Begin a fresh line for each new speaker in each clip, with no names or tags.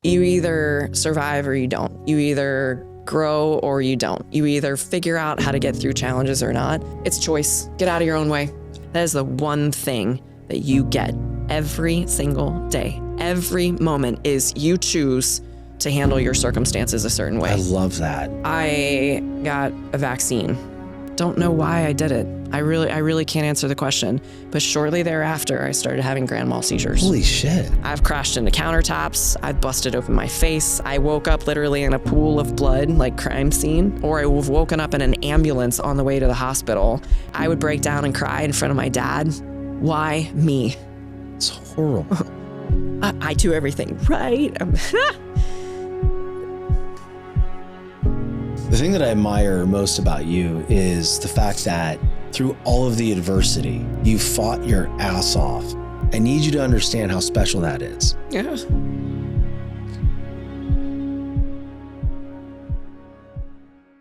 You either survive or you don't. You either grow or you don't. You either figure out how to get through challenges or not. It's choice. Get out of your own way. That is the one thing that you get every single day. Every moment is you choose to handle your circumstances a certain way.
I love that.
I got a vaccine. Don't know why I did it. I really can't answer the question. But shortly thereafter, I started having grand mal seizures.
Holy shit.
I've crashed into countertops. I've busted open my face. I woke up literally in a pool of blood, like crime scene, or I would have woken up in an ambulance on the way to the hospital. I would break down and cry in front of my dad. Why me?
It's horrible.
I do everything right.
The thing that I admire most about you is the fact that through all of the adversity, you fought your ass off. I need you to understand how special that is.
Yeah.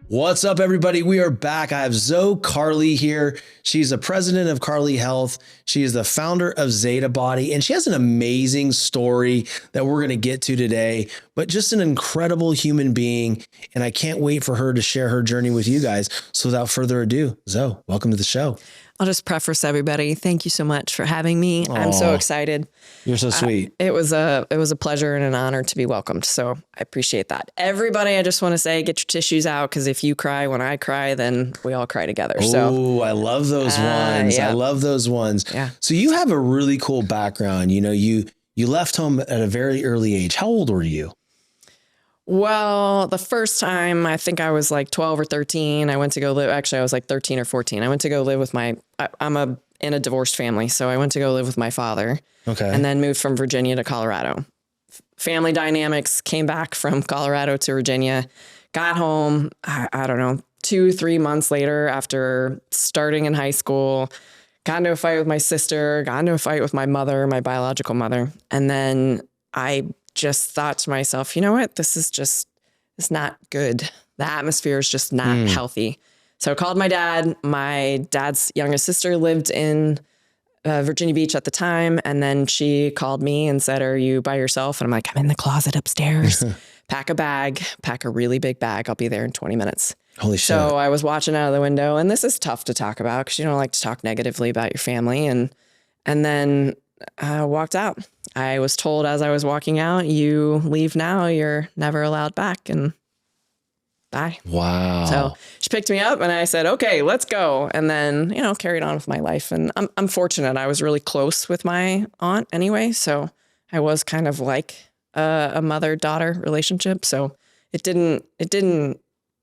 What's up, everybody? We are back. I have Zoe Carly here. She's the president of Carly Health. She is the founder of Zeta Body, and she has an amazing story that we're going to get to today, but just an incredible human being. And I can't wait for her to share her journey with you guys. So without further ado, Zoe, welcome to the show.
I'll just preface everybody. Thank you so much for having me.
Aww.
I'm so excited.
You're so sweet.
It was a pleasure and an honor to be welcomed. So I appreciate that. Everybody, I just want to say, get your tissues out, because if you cry when I cry, then we all cry together.
Oh, I love those ones.
Yeah.
I love those ones.
Yeah.
So you have a really cool background. You know, you left home at a very early age. How old were you?
Well, the first time, I think I was like 12 or 13. I went to go live. Actually, I was like 13 or 14. I went to go live with I'm in a divorced family. So I went to go live with my father.
Okay.
And then moved from Virginia to Colorado. Family dynamics, came back from Colorado to Virginia, got home, I don't know, 2-3 months later after starting in high school, got into a fight with my sister, got into a fight with my mother, my biological mother. And then I just thought to myself, you know what? It's not good. The atmosphere is just not healthy. So I called my dad. My dad's youngest sister lived in Virginia Beach at the time. And then she called me and said, "Are you by yourself?" And I'm like, "I'm in the closet upstairs." Pack a really big bag. I'll be there in 20 minutes.
Holy shit.
So I was watching out of the window, and this is tough to talk about because you don't like to talk negatively about your family. And then I walked out. I was told as I was walking out, "You leave now, you're never allowed back." And bye.
Wow.
So she picked me up and I said, "Okay, let's go." And then, carried on with my life. And I'm fortunate. I was really close with my aunt anyway. So I was kind of like a mother-daughter relationship. So it didn't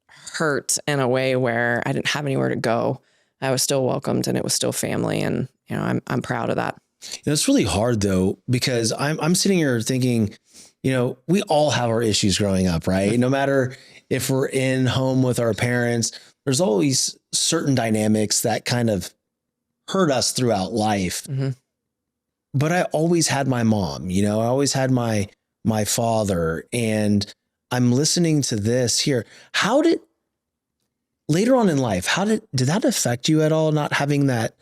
hurt in a way where I didn't have anywhere to go. I was still welcomed and it was still family. And, I'm proud of that.
It's really hard though, because I'm sitting here thinking, we all have our issues growing up, right? No matter if we're in home with our parents, there's always certain dynamics that kind of hurt us throughout life. Mm-hmm. But I always had my mom, I always had my father, and I'm listening to this here. Later on in life, did that affect you at all? Not having that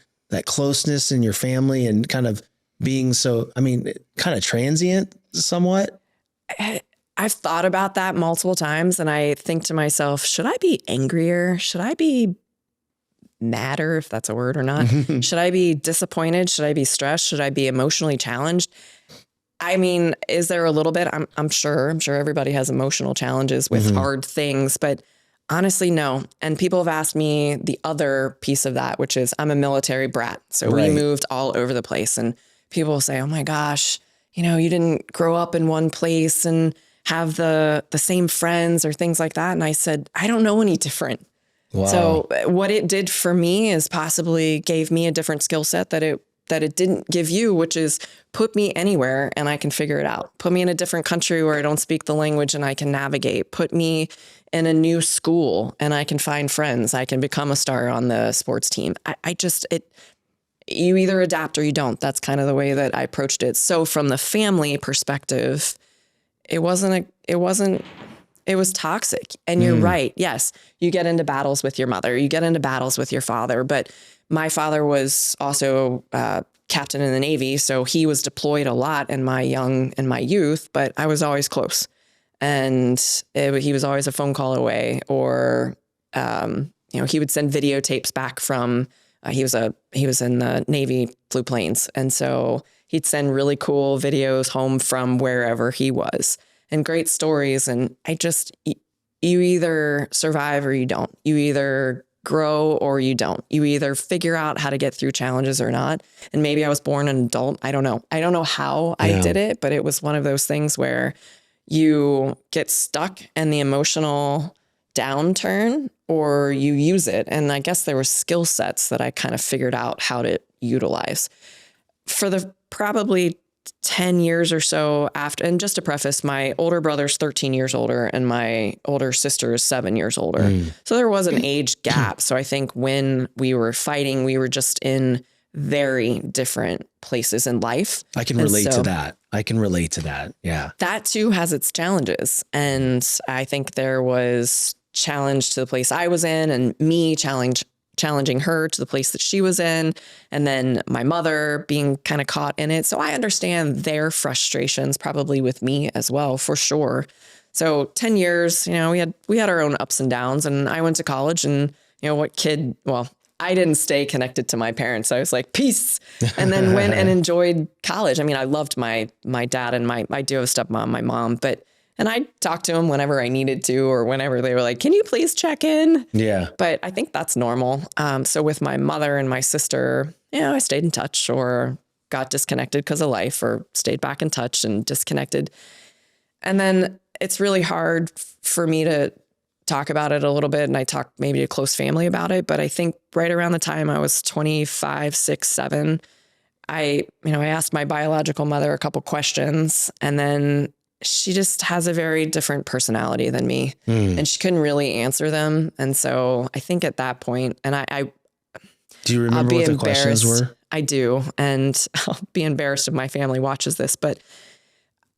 closeness in your family and kind of being kind of transient somewhat?
I've thought about that multiple times, and I think to myself, should I be angrier? Should I be madder, if that's a word or not? Should I be disappointed? Should I be stressed? Should I be emotionally challenged? I mean, is there a little bit? I'm sure everybody has emotional challenges with hard things, but honestly, no. And people have asked me the other piece of that, which is I'm a military brat. So we moved all over the place, and people will say, "Oh my gosh, you didn't grow up in one place and have the same friends or things like that." And I said, I don't know any different. Wow. So what it did for me is possibly gave me a different skill set that it didn't give you, which is put me anywhere and I can figure it out. Put me in a different country where I don't speak the language and I can navigate. Put me in a new school and I can find friends. I can become a star on the sports team. You either adapt or you don't. That's kind of the way that I approached it. So from the family perspective, it was toxic. And you're right. Yes, you get into battles with your mother. You get into battles with your father. But my father was also captain in the Navy. So he was deployed a lot in my youth, but I was always close. And he was always a phone call away, or, he would send videotapes back from, he was in the Navy, flew planes. And so he'd send really cool videos home from wherever he was, and great stories. And you either survive or you don't. You either grow or you don't. You either figure out how to get through challenges or not. And maybe I was born an adult. I don't know. I don't know how I did it, but it was one of those things where you get stuck in the emotional downturn, or you use it. And I guess there were skill sets that I kind of figured out how to utilize for the probably 10 years or so after. And just to preface, my older brother's 13 years older and my older sister is 7 years older. So there was an age gap. So I think when we were fighting, we were just in very different places in life.
I can relate to that. Yeah.
That too has its challenges. And I think there was challenge to the place I was in, and me challenging her to the place that she was in, and then my mother being kind of caught in it. So I understand their frustrations probably with me as well, for sure. So 10 years, we had our own ups and downs, and I went to college, and I didn't stay connected to my parents. I was like, peace. And then went and enjoyed college. I mean, I loved my dad, and I do have a stepmom, my mom, and I talked to him whenever I needed to, or whenever they were like, can you please check in?
Yeah.
But I think that's normal. So with my mother and my sister, I stayed in touch, or got disconnected because of life, or stayed back in touch and disconnected. And then it's really hard for me to talk about it a little bit. And I talked maybe to close family about it. But I think right around the time I was 25, 6, 7, I asked my biological mother a couple questions, and then she just has a very different personality than me, and she couldn't really answer them. And so I think at that point, and I
do you remember what the questions were?
I do. And I'll be embarrassed if my family watches this, but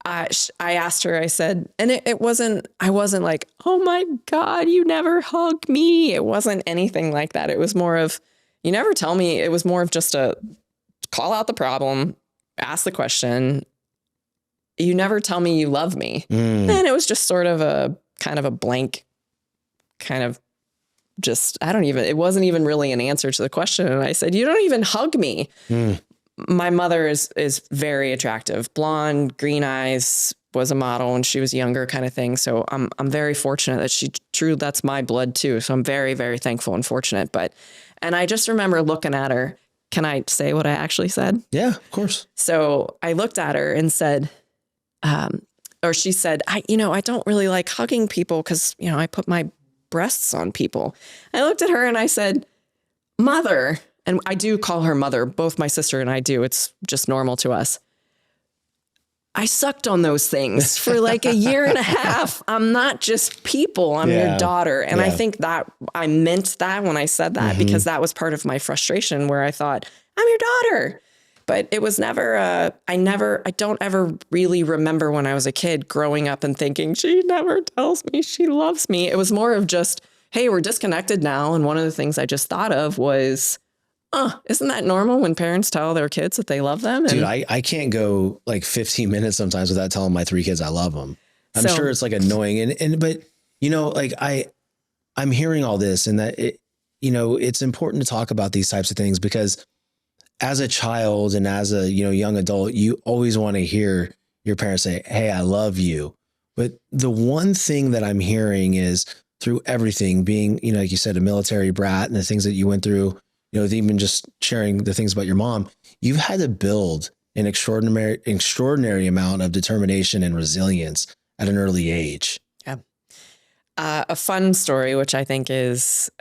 I asked her, I said, and I wasn't like, oh my God, you never hug me. It wasn't anything like that. It was more of, you never tell me. It was more of just a call out the problem, ask the question. You never tell me you love me. And it was just sort of a kind of a blank kind of just, it wasn't even really an answer to the question. And I said, you don't even hug me. My mother is very attractive, blonde, green eyes, was a model when she was younger, kind of thing. So I'm very fortunate that that's my blood too. So I'm very, very thankful and fortunate. And I just remember looking at her. Can I say what I actually said?
Yeah, of course.
So I looked at her and said, or she said, I don't really like hugging people because, I put my breasts on people. I looked at her and I said, Mother, and I do call her mother, both my sister and I do. It's just normal to us. I sucked on those things for like a year and a half. I'm not just people. I'm your daughter. And I think that I meant that when I said that, because that was part of my frustration, where I thought, I'm your daughter. But it was never, I don't ever really remember when I was a kid growing up and thinking, she never tells me she loves me. It was more of just, hey, we're disconnected now. And one of the things I just thought of was, isn't that normal when parents tell their kids that they love them? And
dude, I can't go like 15 minutes sometimes without telling my 3 kids I love them. I'm sure it's like annoying. But like I'm hearing all this, and that it's important to talk about these types of things, because as a child and as a, young adult, you always want to hear your parents say, hey, I love you. But the one thing that I'm hearing is, through everything, being, like you said, a military brat, and the things that you went through, even just sharing the things about your mom, you've had to build an extraordinary amount of determination and resilience at an early age.
Yeah. A fun story, which I think is,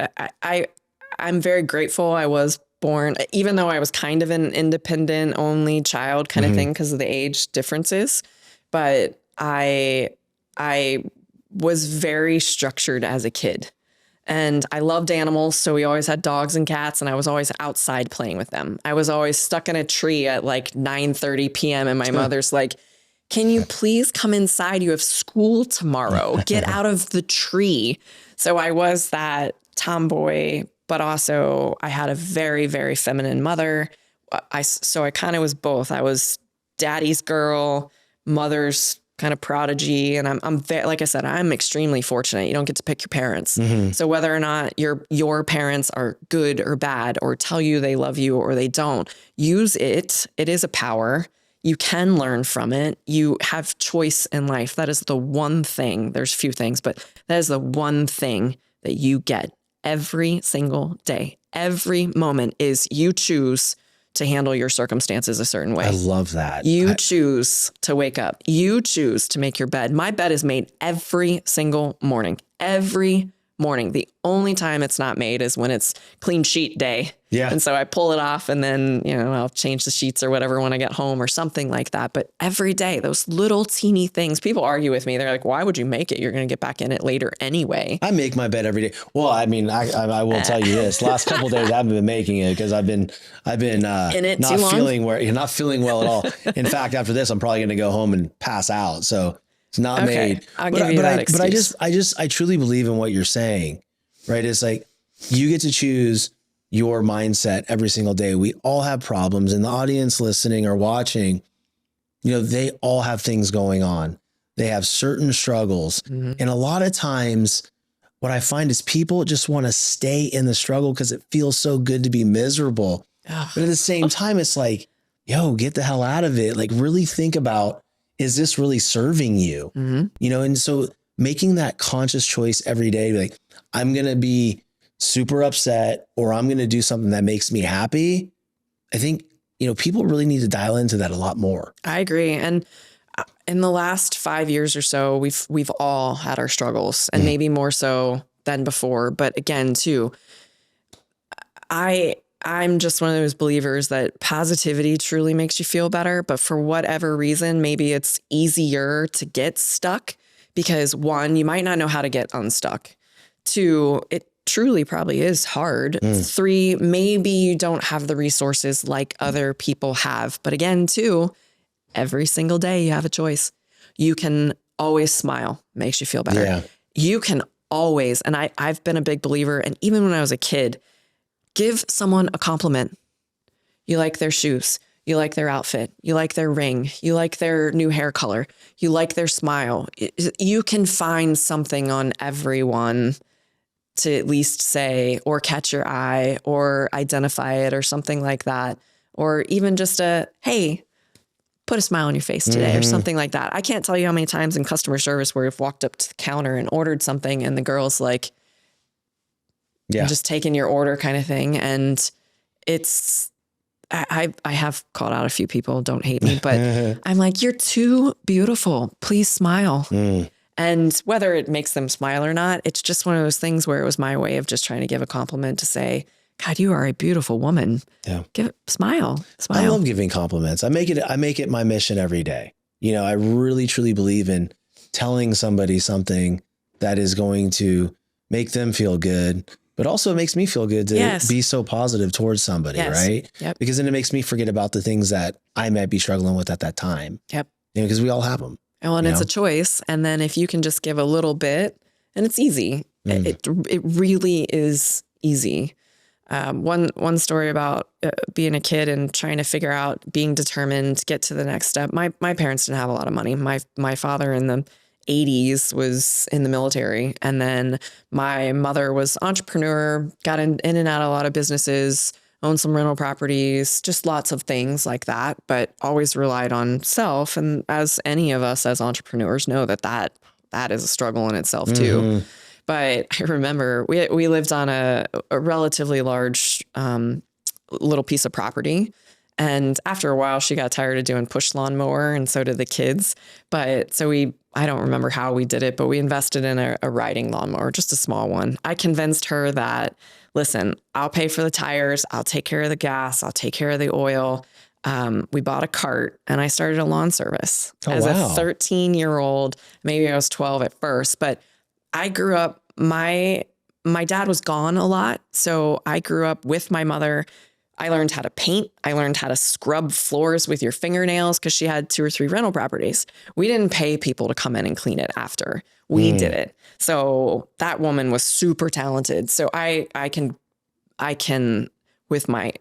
I'm very grateful I was born, even though I was kind of an independent only child kind of thing because of the age differences. But I was very structured as a kid, and I loved animals. So we always had dogs and cats, and I was always outside playing with them. I was always stuck in a tree at like 9:30 p.m. And my mother's like, can you please come inside? You have school tomorrow. Get out of the tree. So I was that tomboy, but also I had a very, very feminine mother. so I kind of was both. I was daddy's girl, mother's kind of prodigy. And I'm like I said, I'm extremely fortunate. You don't get to pick your parents. So whether or not your parents are good or bad, or tell you they love you or they don't, use it. It is a power. You can learn from it. You have choice in life. That is the one thing. There's few things, but that is the one thing that you get every single day. Every moment is you choose to handle your circumstances a certain way.
I love that.
You choose to wake up. You choose to make your bed. My bed is made every single morning. Every morning. The only time it's not made is when it's clean sheet day.
Yeah.
And so I pull it off and then, I'll change the sheets or whatever when I get home or something like that. But every day, those little teeny things, people argue with me. They're like, why would you make it? You're going to get back in it later anyway.
I make my bed every day. Well, I mean, I will tell you this. Last couple of days, I haven't been making it because I've been
in it
not
too long?
not feeling well at all. In fact, after this, I'm probably going to go home and pass out. So it's not made.
I'll give you that excuse.
But I truly believe in what you're saying, right? It's like you get to choose your mindset every single day. We all have problems, and the audience listening or watching, they all have things going on. They have certain struggles. And a lot of times what I find is people just want to stay in the struggle because it feels so good to be miserable. But at the same time, it's like, get the hell out of it. Like really think about, is this really serving you? And so making that conscious choice every day, like I'm going to be super upset or I'm going to do something that makes me happy. I think, people really need to dial into that a lot more.
I agree. And in the last 5 years or so, we've all had our struggles, and maybe more so than before. But again, too, I'm just one of those believers that positivity truly makes you feel better. But for whatever reason, maybe it's easier to get stuck because 1, you might not know how to get unstuck. 2, it truly probably is hard. 3, maybe you don't have the resources like other people have. But again, 2, every single day you have a choice. You can always smile, makes you feel better.
Yeah.
You can always, and I've been a big believer, and even when I was a kid, give someone a compliment. You like their shoes. You like their outfit. You like their ring. You like their new hair color. You like their smile. You can find something on everyone to at least say or catch your eye or identify it or something like that. Or even just hey, put a smile on your face today or something like that. I can't tell you how many times in customer service where we've walked up to the counter and ordered something and the girl's like, just taking your order kind of thing. And it's, I have called out a few people, don't hate me, but I'm like, you're too beautiful. Please smile. And whether it makes them smile or not, it's just one of those things where it was my way of just trying to give a compliment to say, God, you are a beautiful woman. Yeah. Smile.
I love giving compliments. I make it my mission every day. I really truly believe in telling somebody something that is going to make them feel good, but also it makes me feel good to be so positive towards somebody, right?
Yep.
Because then it makes me forget about the things that I might be struggling with at that time.
Yep.
Because we all have them.
Well, and it's a choice. And then if you can just give a little bit, and it's easy. It really is easy. One story about being a kid and trying to figure out being determined to get to the next step. My parents didn't have a lot of money. My father in the 80s was in the military. And then my mother was entrepreneur, got in and out of a lot of businesses, owned some rental properties, just lots of things like that, but always relied on self. And as any of us as entrepreneurs know that is a struggle in itself too. But I remember we lived on a relatively large little piece of property. And after a while, she got tired of doing push lawnmower, and so did the kids. But so I don't remember how we did it, but we invested in a riding lawnmower, just a small one. I convinced her that, listen, I'll pay for the tires. I'll take care of the gas. I'll take care of the oil. We bought a cart and I started a lawn service as a 13-year-old. Maybe I was 12 at first, but I grew up, my dad was gone a lot. So I grew up with my mother. I learned how to paint. I learned how to scrub floors with your fingernails because she had 2 or 3 rental properties. We didn't pay people to come in and clean it after. We did it. So that woman was super talented. So I can with my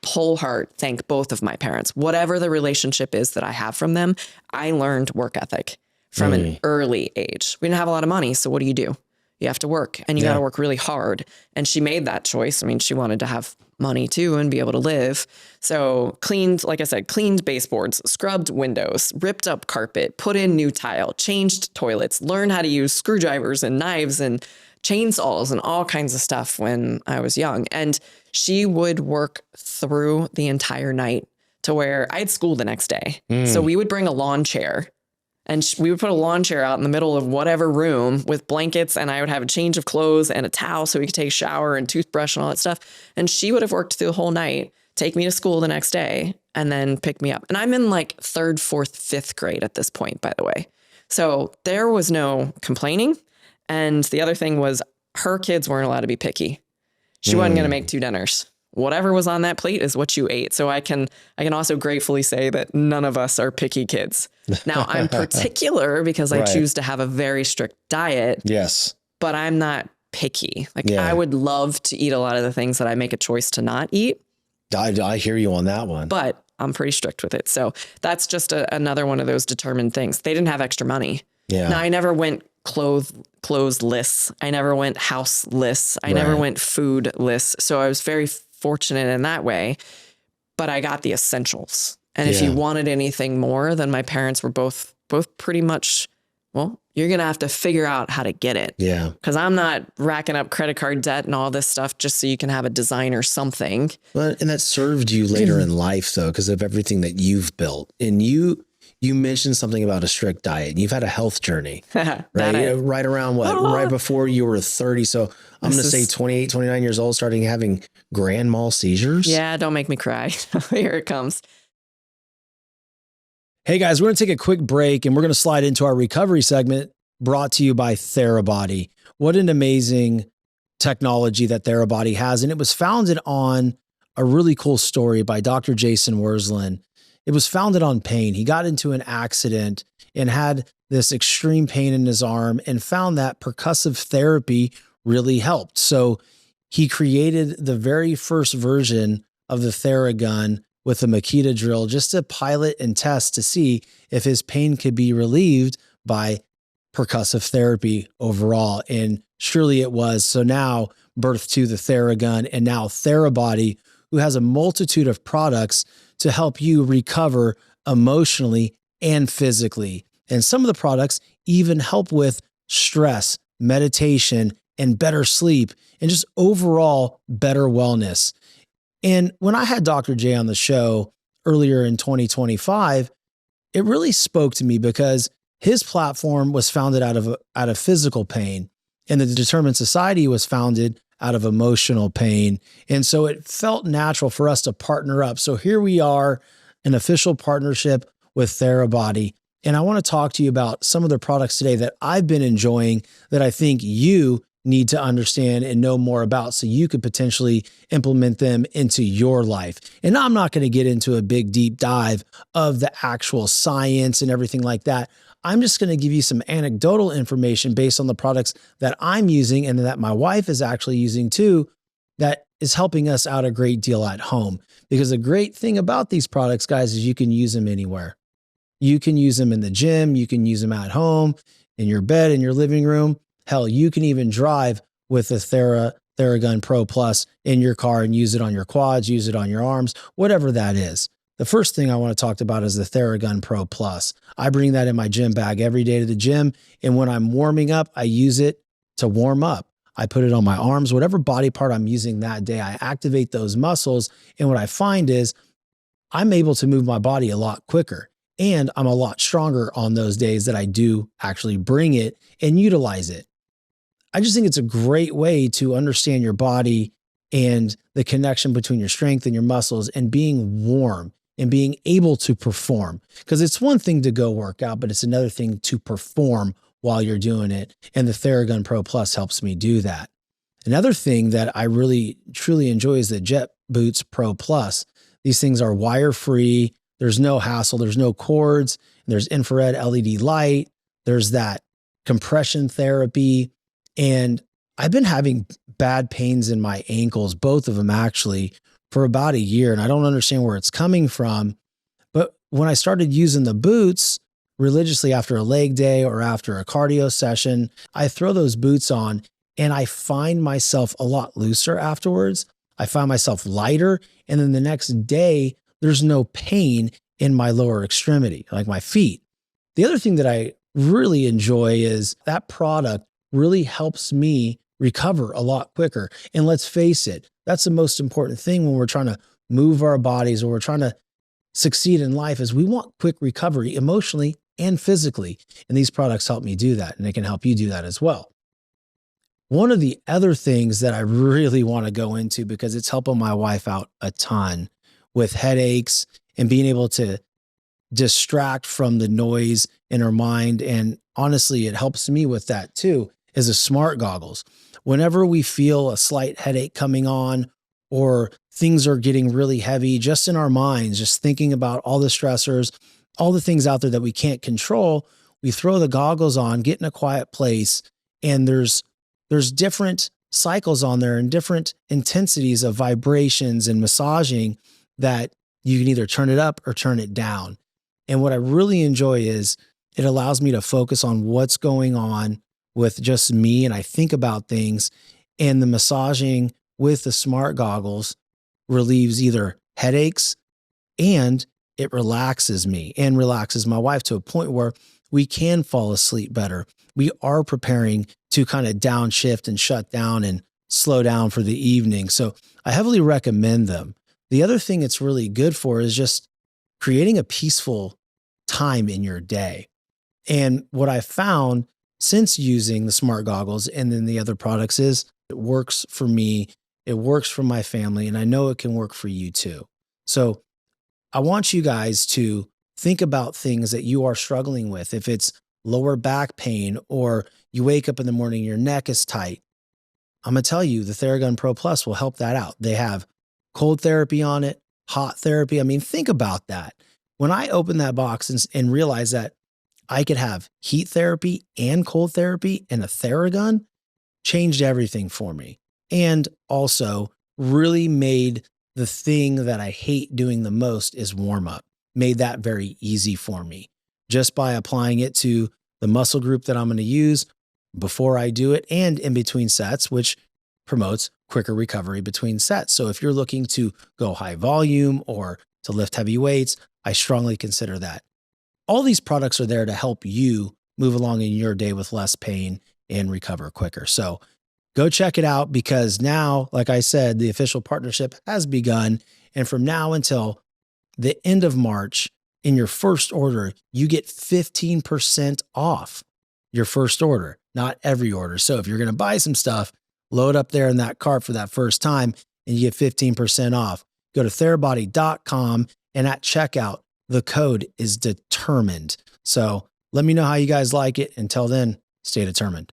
whole heart thank both of my parents. Whatever the relationship is that I have from them, I learned work ethic from an early age. We didn't have a lot of money. So what do? You have to work, and you got to work really hard. And she made that choice. I mean, she wanted to have money too and be able to live. So cleaned, like I said, cleaned baseboards, scrubbed windows, ripped up carpet, put in new tile, changed toilets, learned how to use screwdrivers and knives and chainsaws and all kinds of stuff when I was young. And she would work through the entire night to where I had school the next day. So we would bring a lawn chair, and we would put a lawn chair out in the middle of whatever room with blankets, and I would have a change of clothes and a towel so we could take a shower and toothbrush and all that stuff. And she would have worked through the whole night, take me to school the next day, and then pick me up. And I'm in like 3rd, 4th, 5th grade at this point, by the way. So there was no complaining. And the other thing was her kids weren't allowed to be picky. She wasn't going to make 2 dinners. Whatever was on that plate is what you ate. So I can also gratefully say that none of us are picky kids. Now, I'm particular because I choose to have a very strict diet.
Yes.
But I'm not picky. Like I would love to eat a lot of the things that I make a choice to not eat.
I hear you on that one.
But I'm pretty strict with it. So that's just another one of those determined things. They didn't have extra money. Yeah. Now, I never went clothes-less. I never went house-less. I never went food-less. So I was very fortunate in that way, but I got the essentials. And if you wanted anything more, then my parents were both pretty much, well, you're going to have to figure out how to get it. Yeah. Because I'm not racking up credit card debt and all this stuff just so you can have a designer something.
Well, and that served you later in life, though, because of everything that you've built. And you mentioned something about a strict diet. You've had a health journey, right? Right around what? Right before you were 30. So I'm going to say 28, 29 years old, starting having grand mal seizures.
Yeah, don't make me cry. Here it comes.
Hey guys, we're going to take a quick break and we're going to slide into our recovery segment brought to you by Therabody. What an amazing technology that Therabody has. And it was founded on a really cool story by Dr. Jason Wersland. It was founded on pain. He got into an accident and had this extreme pain in his arm and found that percussive therapy really helped. So he created the very first version of the Theragun with a Makita drill just to pilot and test to see if his pain could be relieved by percussive therapy overall. And surely it was. So now birth to the Theragun and now Therabody, who has a multitude of products to help you recover emotionally and physically. And some of the products even help with stress, meditation, and better sleep, and just overall better wellness. And when I had Dr. J on the show earlier in 2025, it really spoke to me because his platform was founded out of physical pain, and the Determined Society was founded out of emotional pain. And so it felt natural for us to partner up. So here we are, an official partnership with Therabody. And I want to talk to you about some of the products today that I've been enjoying that I think you need to understand and know more about so you could potentially implement them into your life. And I'm not going to get into a big deep dive of the actual science and everything like that. I'm just going to give you some anecdotal information based on the products that I'm using and that my wife is actually using too, that is helping us out a great deal at home. Because the great thing about these products, guys, is you can use them anywhere. You can use them in the gym. You can use them at home, in your bed, in your living room. Hell, you can even drive with the Theragun Pro Plus in your car and use it on your quads, use it on your arms, whatever that is. The first thing I want to talk about is the Theragun Pro Plus. I bring that in my gym bag every day to the gym. And when I'm warming up, I use it to warm up. I put it on my arms, whatever body part I'm using that day, I activate those muscles. And what I find is I'm able to move my body a lot quicker. And I'm a lot stronger on those days that I do actually bring it and utilize it. I just think it's a great way to understand your body and the connection between your strength and your muscles and being warm and being able to perform. Because it's one thing to go work out, but it's another thing to perform while you're doing it. And the Theragun Pro Plus helps me do that. Another thing that I really, truly enjoy is the Jet Boots Pro Plus. These things are wire-free. There's no hassle. There's no cords. There's infrared LED light. There's that compression therapy. And I've been having bad pains in my ankles, both of them actually, for about a year, and I don't understand where it's coming from. But when I started using the boots religiously after a leg day or after a cardio session, I throw those boots on and I find myself a lot looser afterwards. I find myself lighter. And then the next day, there's no pain in my lower extremity, like my feet. The other thing that I really enjoy is that product really helps me recover a lot quicker. And let's face it, that's the most important thing when we're trying to move our bodies or we're trying to succeed in life is we want quick recovery emotionally and physically. And these products help me do that. And they can help you do that as well. One of the other things that I really want to go into, because it's helping my wife out a ton with headaches and being able to distract from the noise in her mind. And honestly, it helps me with that too, is the smart goggles. Whenever we feel a slight headache coming on or things are getting really heavy just in our minds, just thinking about all the stressors, all the things out there that we can't control, we throw the goggles on, get in a quiet place, and there's different cycles on there and different intensities of vibrations and massaging that you can either turn it up or turn it down. And what I really enjoy is it allows me to focus on what's going on with just me. And I think about things, and the massaging with the smart goggles relieves either headaches and it relaxes me and relaxes my wife to a point where we can fall asleep better. We are preparing to kind of downshift and shut down and slow down for the evening. So I heavily recommend them. The other thing it's really good for is just creating a peaceful time in your day. And what I found since using the smart goggles and then the other products is it works for me, it works for my family, and I know it can work for you too. So I want you guys to think about things that you are struggling with. If it's lower back pain or you wake up in the morning, your neck is tight, I'm going to tell you the Theragun Pro Plus will help that out. They have cold therapy on it, hot therapy. I mean, think about that. When I opened that box and realized that I could have heat therapy and cold therapy and a Theragun, changed everything for me. And also really made the thing that I hate doing the most is warm up, made that very easy for me just by applying it to the muscle group that I'm going to use before I do it and in between sets, which promotes quicker recovery between sets. So if you're looking to go high volume or to lift heavy weights, I strongly consider that. All these products are there to help you move along in your day with less pain and recover quicker. So go check it out, because now, like I said, the official partnership has begun. And from now until the end of March, in your first order, you get 15% off your first order, not every order. So if you're going to buy some stuff, load up there in that cart for that first time and you get 15% off. Go to therabody.com, and at checkout, the code is determined. So let me know how you guys like it. Until then, stay determined.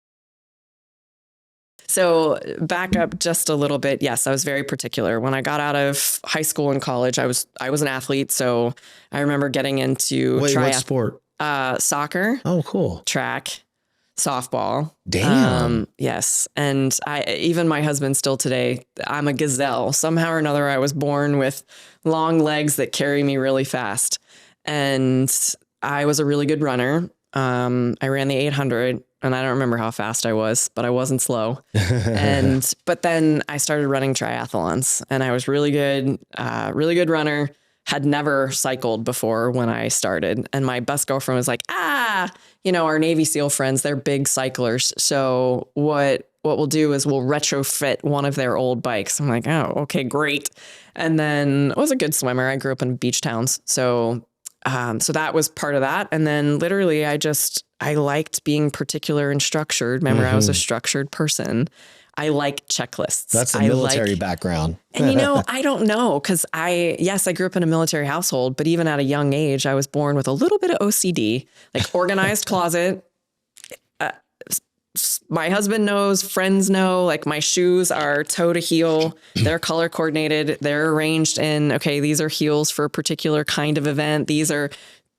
So back up just a little bit. Yes, I was very particular. When I got out of high school and college, I was an athlete. So I remember getting into
what sport?
Soccer.
Oh, cool.
Track, softball.
Damn.
Yes. And even my husband still today, I'm a gazelle. Somehow or another, I was born with long legs that carry me really fast. And I was a really good runner. I ran the 800. And I don't remember how fast I was, but I wasn't slow. But then I started running triathlons, and I was really good runner. Had never cycled before when I started. And my best girlfriend was like, our Navy SEAL friends, they're big cyclers. So what we'll do is we'll retrofit one of their old bikes. I'm like, oh, okay, great. And then I was a good swimmer. I grew up in beach towns. So that was part of that. And then literally I liked being particular and structured. Remember, I was a structured person. I like checklists.
That's the military background.
And I don't know, because I grew up in a military household, but even at a young age, I was born with a little bit of OCD, like organized closet. My husband knows, friends know, like my shoes are toe to heel. They're color coordinated. They're arranged in, okay, these are heels for a particular kind of event. These are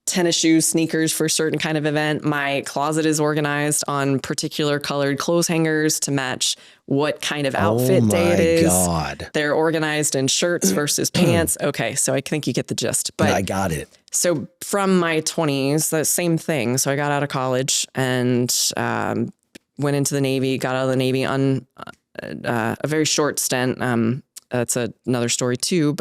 tennis shoes, sneakers for a certain kind of event. My closet is organized on particular colored clothes hangers to match what kind of outfit day it is.
God.
They're organized in shirts versus pants. Okay, so I think you get the gist. But
I got it.
So from my 20s, the same thing. So I got out of college and went into the Navy, got out of the Navy on a very short stint. That's another story too.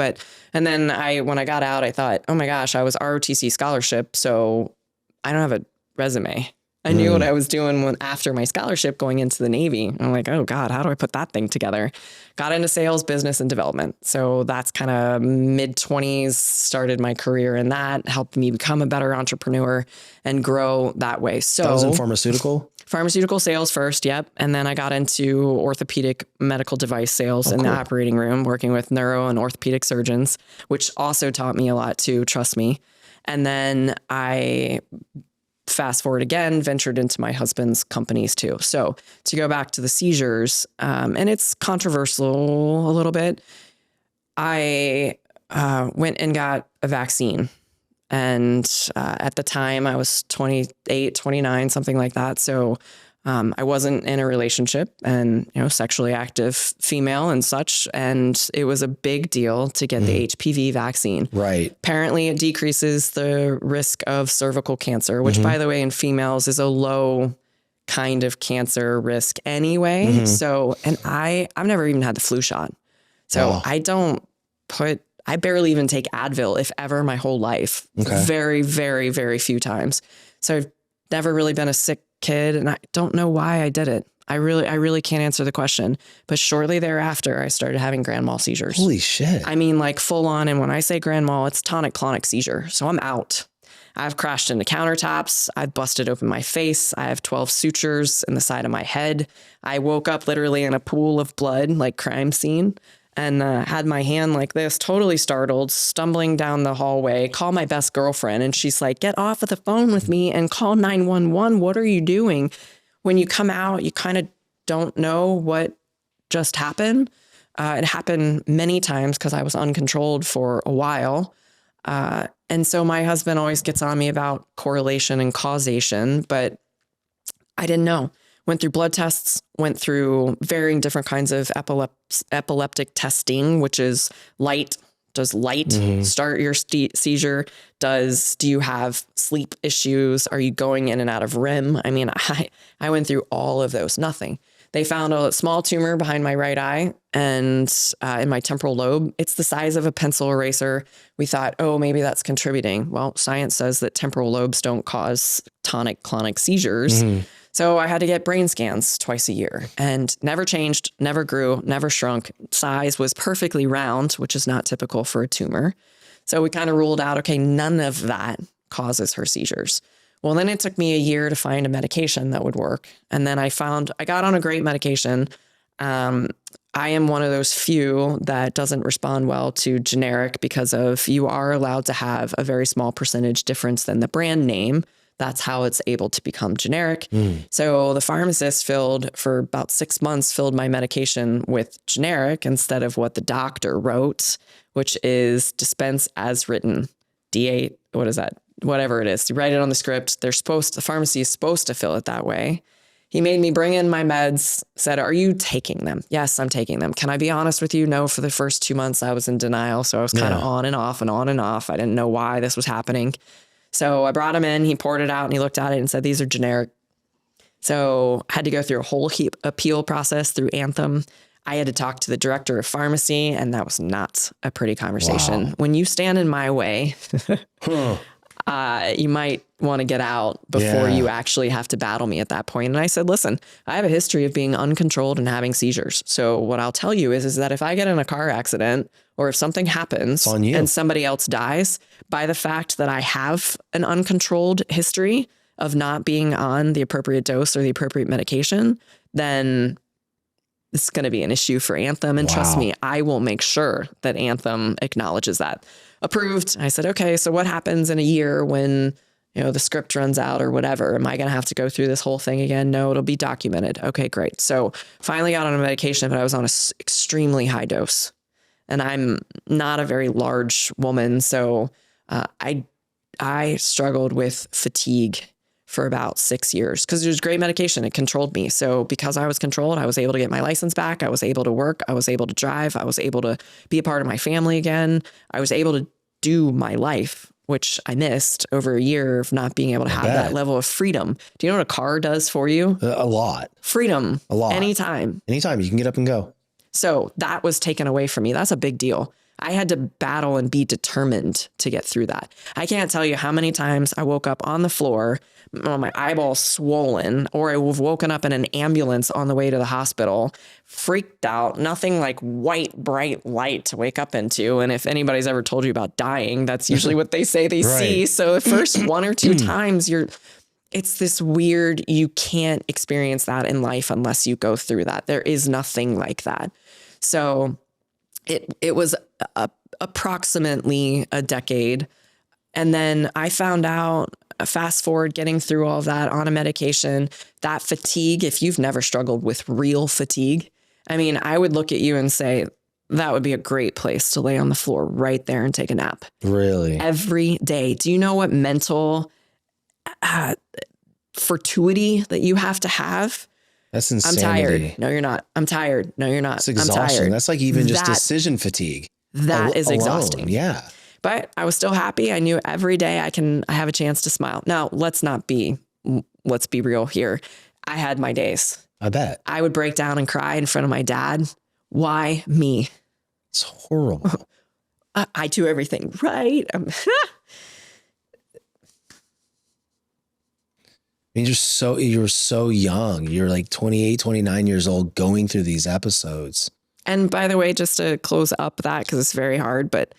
And then when I got out, I thought, oh my gosh, I was ROTC scholarship. So I don't have a resume. I knew what I was doing after my scholarship going into the Navy. I'm like, oh God, how do I put that thing together? Got into sales, business, and development. So that's kind of mid-20s, started my career in that, helped me become a better entrepreneur and grow that way. So
that was in pharmaceutical
sales first. Yep. And then I got into orthopedic medical device sales in the operating room, working with neuro and orthopedic surgeons, which also taught me a lot too, trust me. And then I fast forward again, ventured into my husband's companies too. So to go back to the seizures, and it's controversial a little bit, I went and got a vaccine. And at the time I was 28, 29, something like that. So I wasn't in a relationship and, sexually active female and such. And it was a big deal to get the HPV vaccine.
Right.
Apparently it decreases the risk of cervical cancer, which by the way, in females is a low kind of cancer risk anyway. So, and I've never even had the flu shot. So I barely even take Advil, if ever, my whole life. Okay. Very, very, very few times. So I've never really been a sick kid, and I don't know why I did it. I really can't answer the question. But shortly thereafter, I started having grand mal seizures.
Holy shit.
I mean, like full on. And when I say grand mal, it's tonic-clonic seizure. So I'm out. I've crashed into countertops. I've busted open my face. I have 12 sutures in the side of my head. I woke up literally in a pool of blood, like crime scene. And had my hand like this, totally startled, stumbling down the hallway, call my best girlfriend. And she's like, get off of the phone with me and call 911. What are you doing? When you come out, you kind of don't know what just happened. It happened many times because I was uncontrolled for a while. And so my husband always gets on me about correlation and causation, but I didn't know. Went through blood tests, went through varying different kinds of epileptic testing, which is light. Does light start your seizure? Do you have sleep issues? Are you going in and out of REM? I mean, I went through all of those, nothing. They found a small tumor behind my right eye and in my temporal lobe. It's the size of a pencil eraser. We thought, oh, maybe that's contributing. Well, science says that temporal lobes don't cause tonic-clonic seizures. So I had to get brain scans twice a year and never changed, never grew, never shrunk. Size was perfectly round, which is not typical for a tumor. So we kind of ruled out, okay, none of that causes her seizures. Well, then it took me a year to find a medication that would work. And then I got on a great medication. I am one of those few that doesn't respond well to generic because you are allowed to have a very small percentage difference than the brand name. That's how it's able to become generic. So the pharmacist for about 6 months, filled my medication with generic instead of what the doctor wrote, which is dispense as written. D8, what is that? Whatever it is. You write it on the script. The pharmacy is supposed to fill it that way. He made me bring in my meds, said, are you taking them? Yes, I'm taking them. Can I be honest with you? No, for the first 2 months I was in denial. So I was kind of on and off and on and off. I didn't know why this was happening. So I brought him in, he poured it out and he looked at it and said, these are generic. So I had to go through a whole appeal process through Anthem. I had to talk to the director of pharmacy, and that was not a pretty conversation. Wow. When you stand in my way, you might want to get out before you actually have to battle me at that point. And I said, listen, I have a history of being uncontrolled and having seizures. So what I'll tell you is that if I get in a car accident or if something happens and somebody else dies, by the fact that I have an uncontrolled history of not being on the appropriate dose or the appropriate medication, then it's going to be an issue for Anthem. And trust me, I will make sure that Anthem acknowledges that. Approved. I said, okay, so what happens in a year when, the script runs out or whatever? Am I going to have to go through this whole thing again? No, it'll be documented. Okay, great. So finally got on a medication, but I was on an extremely high dose. And I'm not a very large woman. So I I struggled with fatigue for about 6 years because it was great medication. It controlled me. So because I was controlled, I was able to get my license back. I was able to work. I was able to drive. I was able to be a part of my family again. I was able to do my life, which I missed over a year of not being able to have that level of freedom. Do you know what a car does for you?
A lot.
Freedom.
A lot.
Anytime
you can get up and go.
So that was taken away from me. That's a big deal. I had to battle and be determined to get through that. I can't tell you how many times I woke up on the floor, my eyeball swollen, or I've woken up in an ambulance on the way to the hospital, freaked out, nothing like white, bright light to wake up into. And if anybody's ever told you about dying, that's usually what they say they see. So the first 1 or 2 times it's this weird, you can't experience that in life unless you go through that. There is nothing like that. So it was approximately a decade. And then I found out, fast forward, getting through all of that on a medication, that fatigue, if you've never struggled with real fatigue, I mean, I would look at you and say, that would be a great place to lay on the floor right there and take a nap.
Really?
Every day. Do you know what mental fortuity that you have to have?
That's insanity.
I'm tired. No, you're not. I'm tired. No, you're not.
It's exhaustion.
I'm tired.
That's like even just decision fatigue.
That is
alone.
exhausting.
Yeah.
But I was still happy. I knew every day I have a chance to smile. Now, let's be real here. I had my days.
I bet.
I would break down and cry in front of my dad. Why me?
It's horrible.
I do everything right.
I mean, you're so young. You're like 28, 29 years old going through these episodes.
And by the way, just to close up that, because it's very hard, but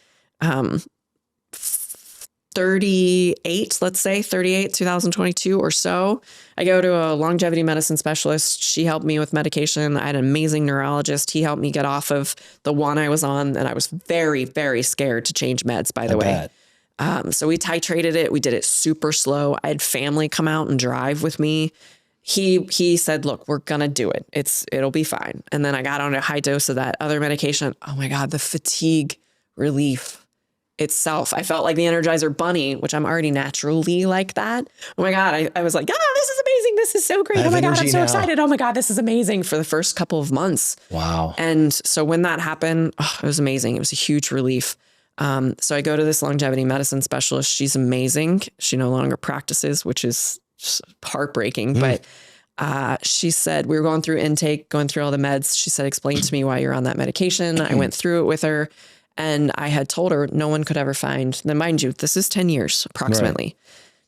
38, 2022 or so, I go to a longevity medicine specialist. She helped me with medication. I had an amazing neurologist. He helped me get off of the one I was on. And I was very, very scared to change meds, by the way. So we titrated it. We did it super slow. I had family come out and drive with me. He said, look, we're going to do it. It'll be fine. And then I got on a high dose of that other medication. Oh my God, the fatigue relief itself. I felt like the Energizer Bunny, which I'm already naturally like that. Oh my God. I was like, this is amazing. This is so great. Oh my God, I'm so excited. Oh my God, this is amazing for the first couple of months.
Wow.
And so when that happened, it was amazing. It was a huge relief. So I go to this longevity medicine specialist. She's amazing. She no longer practices, which is just heartbreaking. But she said, we were going through intake, going through all the meds. She said, explain to me why you're on that medication. I went through it with her and I had told her no one could ever find, then mind you, this is 10 years approximately. Right.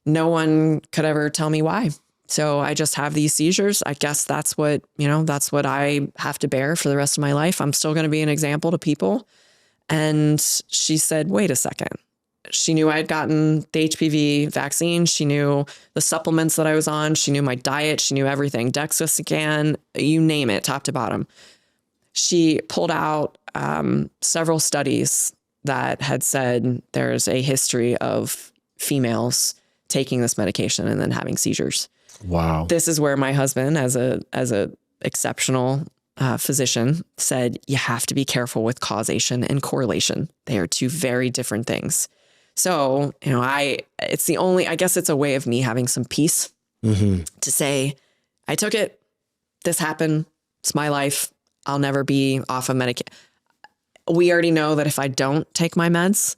No one could ever tell me why. So I just have these seizures. I guess that's what I have to bear for the rest of my life. I'm still going to be an example to people. And she said, wait a second. She knew I had gotten the HPV vaccine. She knew the supplements that I was on. She knew my diet. She knew everything. DEXA scan, you name it, top to bottom. She pulled out several studies that had said there's a history of females taking this medication and then having seizures.
Wow.
This is where my husband, as a exceptional physician, said you have to be careful with causation and correlation. They are two very different things. So, I guess it's a way of me having some peace to say, I took it, this happened, it's my life. I'll never be off of medication. We already know that if I don't take my meds,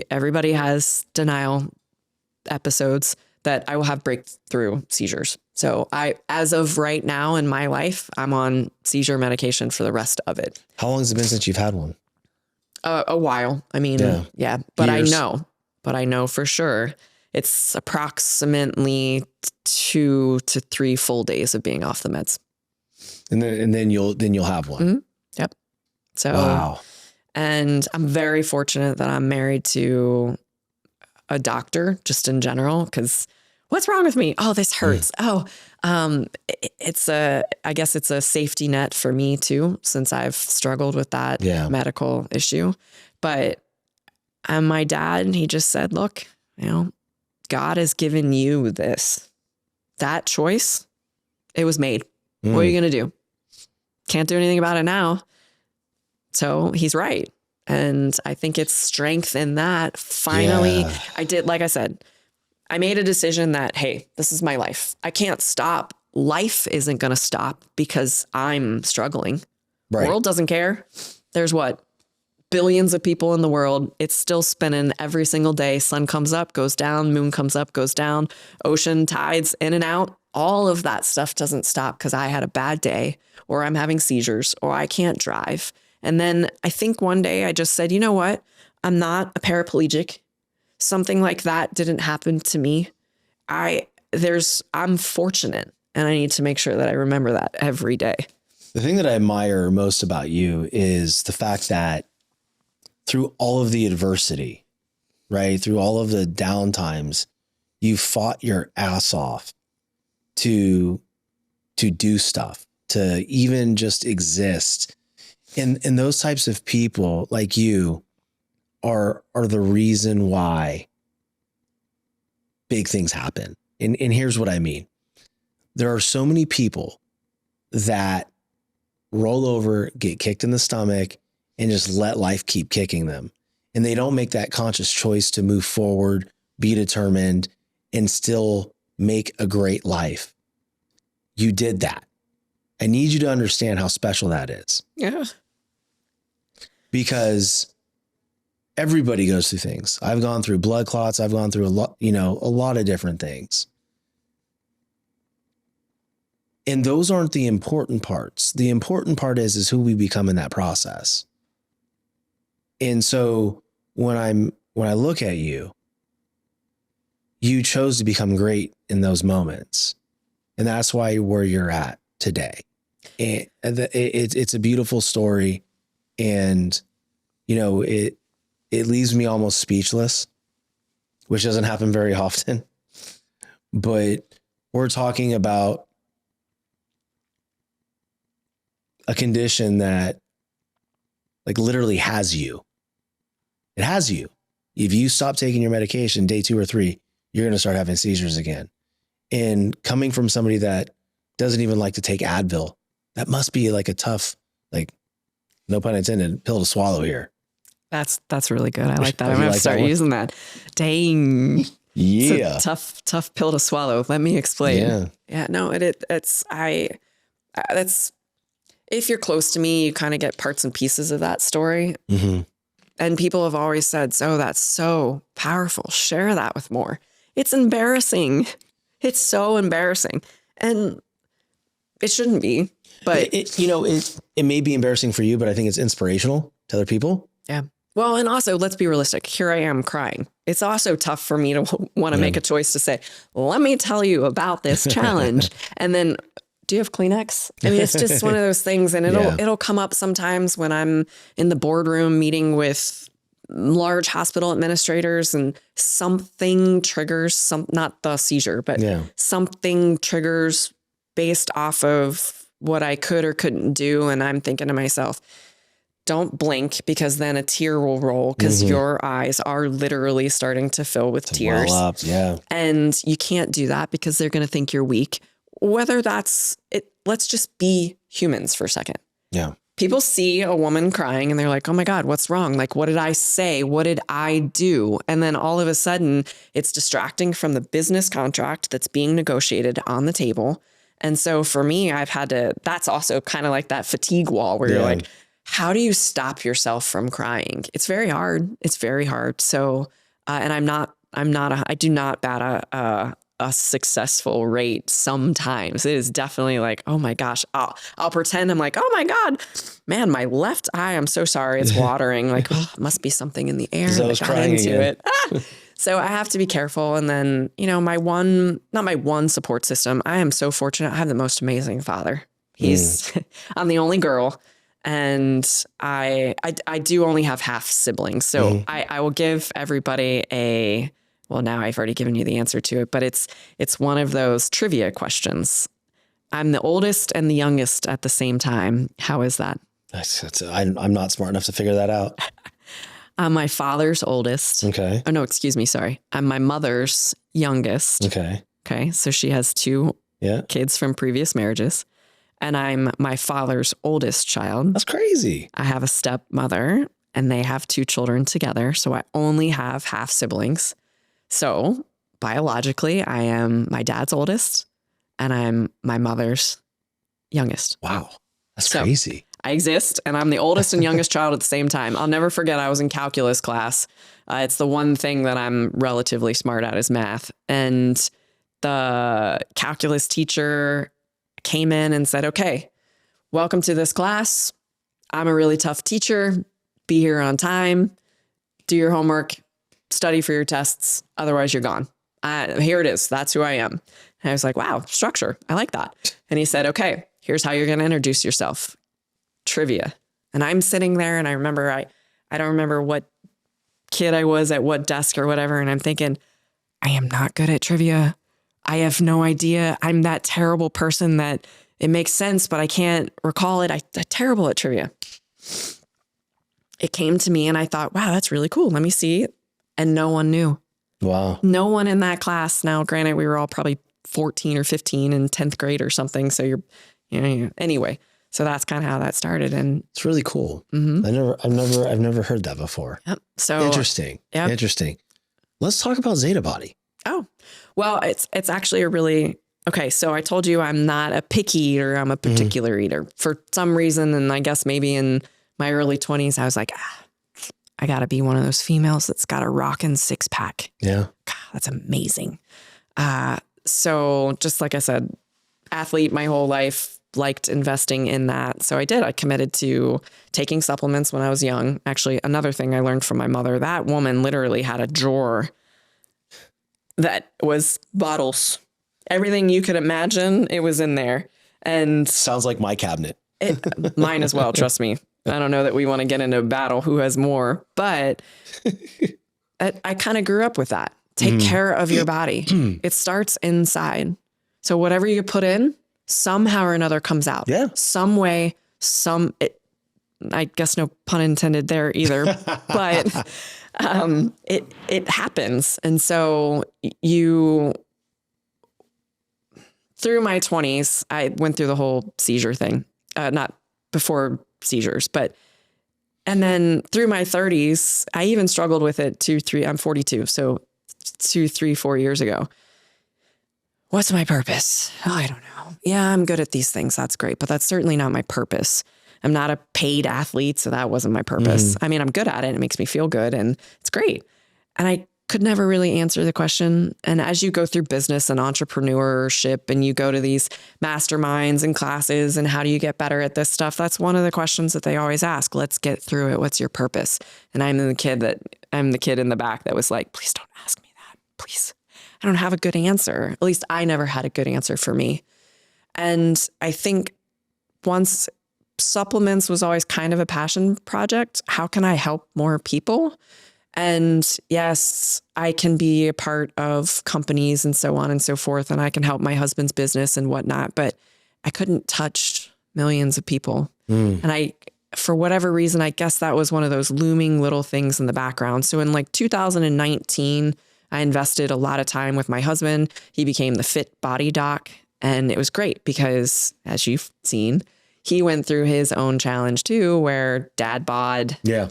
everybody has denial episodes, that I will have breakthrough seizures. So as of right now in my life, I'm on seizure medication for the rest of it.
How long has it been since you've had one?
A while. I mean, yeah, but years. I know for sure it's approximately 2 to 3 full days of being off the meds.
And then you'll have one.
Mm-hmm. Yep. So,
wow. And
I'm very fortunate that I'm married to a doctor just in general, because what's wrong with me? Oh, this hurts. I guess it's a safety net for me too, since I've struggled with that medical issue. But my dad, he just said, look, God has given you that choice. It was made. What are you going to do? Can't do anything about it now. So he's right. And I think it's strength in that. Finally,
Yeah.
I did, like I said, I made a decision that, hey, this is my life. I can't stop. Life isn't going to stop because I'm struggling.
Right.
The world doesn't care. There's what? Billions of people in the world. It's still spinning every single day. Sun comes up, goes down, moon comes up, goes down, ocean tides in and out. All of that stuff doesn't stop because I had a bad day or I'm having seizures or I can't drive. And then I think one day I just said, you know what? I'm not a paraplegic. Something like that didn't happen to me. I'm fortunate, and I need to make sure that I remember that every day.
The thing that I admire most about you is the fact that through all of the adversity, right? Through all of the down times, you fought your ass off to do stuff, to even just exist. And those types of people like you are the reason why big things happen. And here's what I mean. There are so many people that roll over, get kicked in the stomach, and just let life keep kicking them. And they don't make that conscious choice to move forward, be determined, and still make a great life. You did that. I need you to understand how special that is.
Yeah.
Because everybody goes through things. I've gone through blood clots. I've gone through a lot of different things. And those aren't the important parts. The important part is who we become in that process. And so when I look at you, you chose to become great in those moments. And that's why where you're at today. And it's a beautiful story. And, it leaves me almost speechless, which doesn't happen very often. But we're talking about a condition that like literally has you. It has you. If you stop taking your medication day 2 or 3, you're going to start having seizures again. And coming from somebody that doesn't even like to take Advil, that must be like a tough, like, no pun intended, pill to swallow here.
That's really good. I like that.
Oh,
I'm going to
like
start
that one?
using that. Dang.
Yeah.
It's a tough pill to swallow. Let me explain.
Yeah.
Yeah, no, that's, if you're close to me, you kind of get parts and pieces of that story.
Mm-hmm.
And people have always said, so that's so powerful. Share that with more. It's embarrassing. It's so embarrassing. And it shouldn't be, but
it may be embarrassing for you, but I think it's inspirational to other people.
yeah. Well, and also let's be realistic. Here I am crying. It's also tough for me to want to make a choice to say, let me tell you about this challenge. And then, do you have Kleenex? I mean, it's just one of those things. And it'll come up sometimes when I'm in the boardroom meeting with large hospital administrators and something triggers not the seizure, but something triggers based off of what I could or couldn't do. And I'm thinking to myself, don't blink, because then a tear will roll, because your eyes are literally starting to fill with tears.
Well up, yeah.
And you can't do that because they're going to think you're weak. Whether that's it, let's just be humans for a second.
Yeah.
People see a woman crying and they're like, oh my God, what's wrong? Like, what did I say? What did I do? And then all of a sudden it's distracting from the business contract that's being negotiated on the table. And so for me, that's also kind of like that fatigue wall where you're like, how do you stop yourself from crying? It's very hard. It's very hard. So, and I do not bat a successful rate sometimes. It is definitely like, oh my gosh, I'll pretend I'm like, oh my God, man, my left eye, I'm so sorry, it's watering. Like, must be something in the air that got into it. So I have to be careful. And then, not my one support system. I am so fortunate. I have the most amazing father. I'm the only girl. And I do only have half siblings. So I will give everybody well, now I've already given you the answer to it, but it's one of those trivia questions. I'm the oldest and the youngest at the same time. How is that?
I'm not smart enough to figure that out.
I'm my father's oldest.
Okay.
Oh, no, excuse me. Sorry. I'm my mother's youngest.
Okay.
Okay. So she has 2 kids from previous marriages. And I'm my father's oldest child.
That's crazy.
I have a stepmother. and they have 2 children together. So I only have half siblings. So biologically, I am my dad's oldest and I'm my mother's youngest.
Wow. That's crazy.
I exist and I'm the oldest and youngest child at the same time. I'll never forget I was in calculus class. It's the one thing that I'm relatively smart at is math. And the calculus teacher came in and said, okay, welcome to this class. I'm a really tough teacher. Be here on time. Do your homework. Study for your tests. Otherwise, you're gone. Here it is. That's who I am. And I was like, wow, structure. I like that. And he said, okay, here's how you're going to introduce yourself. Trivia. And I'm sitting there and I remember, I don't remember what kid I was at what desk or whatever. And I'm thinking, I am not good at trivia. I have no idea. I'm that terrible person that it makes sense, but I can't recall it. I'm terrible at trivia. It came to me and I thought, wow, that's really cool. Let me see. And no one knew.
Wow.
No one in that class. Now, granted, we were all probably 14 or 15 in 10th grade or something. So anyway. So that's kind of how that started. And
it's really cool.
Mm-hmm.
I've never heard that before.
Yep. So
interesting.
Yep.
Interesting. Let's talk about Zeta Body.
Oh, well, it's actually a really, okay. So I told you I'm not a picky eater. I'm a particular eater for some reason. And I guess maybe in my early 20s, I was like, I got to be one of those females that's got a rockin' 6-pack.
Yeah.
God, that's amazing. So just like I said, athlete my whole life, liked investing in that. So I did. I committed to taking supplements when I was young. Actually, another thing I learned from my mother, that woman literally had a drawer that was bottles. Everything you could imagine, it was in there. And
sounds like my cabinet.
Mine as well, trust me. I don't know that we want to get into a battle who has more, but I kind of grew up with that. Take care of your body. It starts inside. So whatever you put in, somehow or another comes out.
Yeah.
Some way, I guess no pun intended there either, but it happens. And so through my 20s, I went through the whole seizure thing, not before seizures, and then through my 30s, I even struggled with it I'm 42. So 2, 3, 4 years ago. What's my purpose? Oh, I don't know. Yeah, I'm good at these things. That's great. But that's certainly not my purpose. I'm not a paid athlete. So that wasn't my purpose. I mean, I'm good at it. It makes me feel good and it's great. And I could never really answer the question. And as you go through business and entrepreneurship and you go to these masterminds and classes and how do you get better at this stuff? That's one of the questions that they always ask. Let's get through it. What's your purpose? And I'm the kid in the back that was like, please don't ask me that. Please. I don't have a good answer. At least I never had a good answer for me. And I think once supplements was always kind of a passion project, how can I help more people? And yes, I can be a part of companies and so on and so forth, and I can help my husband's business and whatnot, but I couldn't touch millions of people. And for whatever reason, I guess that was one of those looming little things in the background. So in like 2019, I invested a lot of time with my husband. He became the fit body doc. And it was great because, as you've seen, he went through his own challenge too, where dad bod.
Yeah.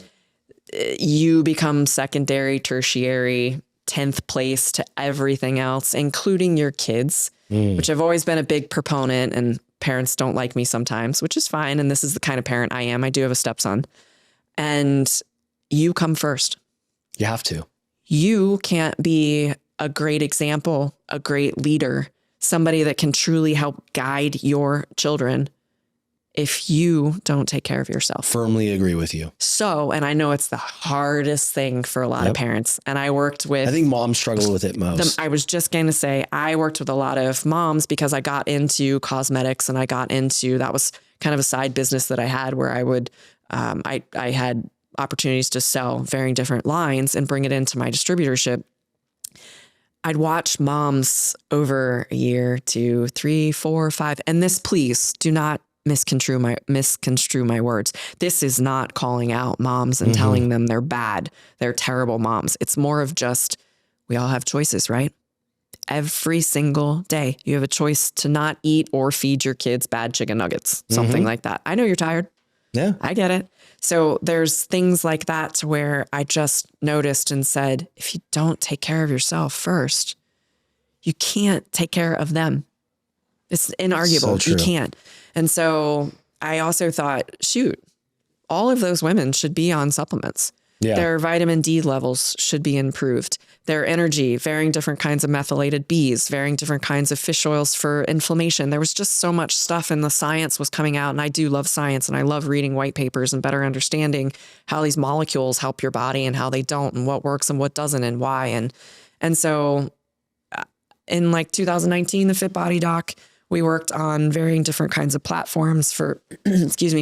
You become secondary, tertiary, 10th place to everything else, including your kids, which I've always been a big proponent, and parents don't like me sometimes, which is fine. And this is the kind of parent I am. I do have a stepson. And you come first.
You have to.
You can't be a great example, a great leader, somebody that can truly help guide your children if you don't take care of yourself.
Firmly agree with you.
So, and I know it's the hardest thing for a lot of parents. And I worked with...
I think moms struggle with it most.
I was just going to say, I worked with a lot of moms because I got into cosmetics and that was kind of a side business that I had where I would, I had opportunities to sell varying different lines and bring it into my distributorship. I'd watch moms over a year, 2, 3, 4, 5, and this, please do not misconstrue my words. This is not calling out moms and telling them they're bad. They're terrible moms. It's more of just, we all have choices, right? Every single day you have a choice to not eat or feed your kids bad chicken nuggets, something like that. I know you're tired.
Yeah.
I get it. So there's things like that to where I just noticed and said, if you don't take care of yourself first, you can't take care of them. It's inarguable.
So true.
You can't. And so I also thought, shoot, all of those women should be on supplements.
Yeah.
Their vitamin D levels should be improved. Their energy, varying different kinds of methylated Bs, varying different kinds of fish oils for inflammation. There was just so much stuff and the science was coming out. And I do love science and I love reading white papers and better understanding how these molecules help your body and how they don't and what works and what doesn't and why. And so in like 2019, the Fit Body Doc, we worked on varying different kinds of platforms for,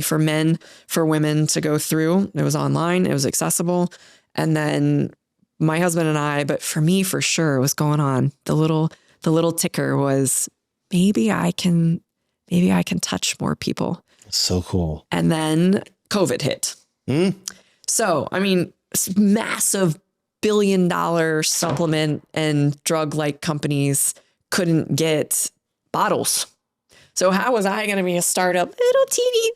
for men, for women to go through. It was online, it was accessible. And then my husband and I, but for me, for sure, was going on. The little ticker was maybe I can touch more people.
So cool.
And then COVID hit. So, I mean, massive billion-dollar supplement and drug-like companies couldn't get bottles. So how was I going to be a startup, little teeny,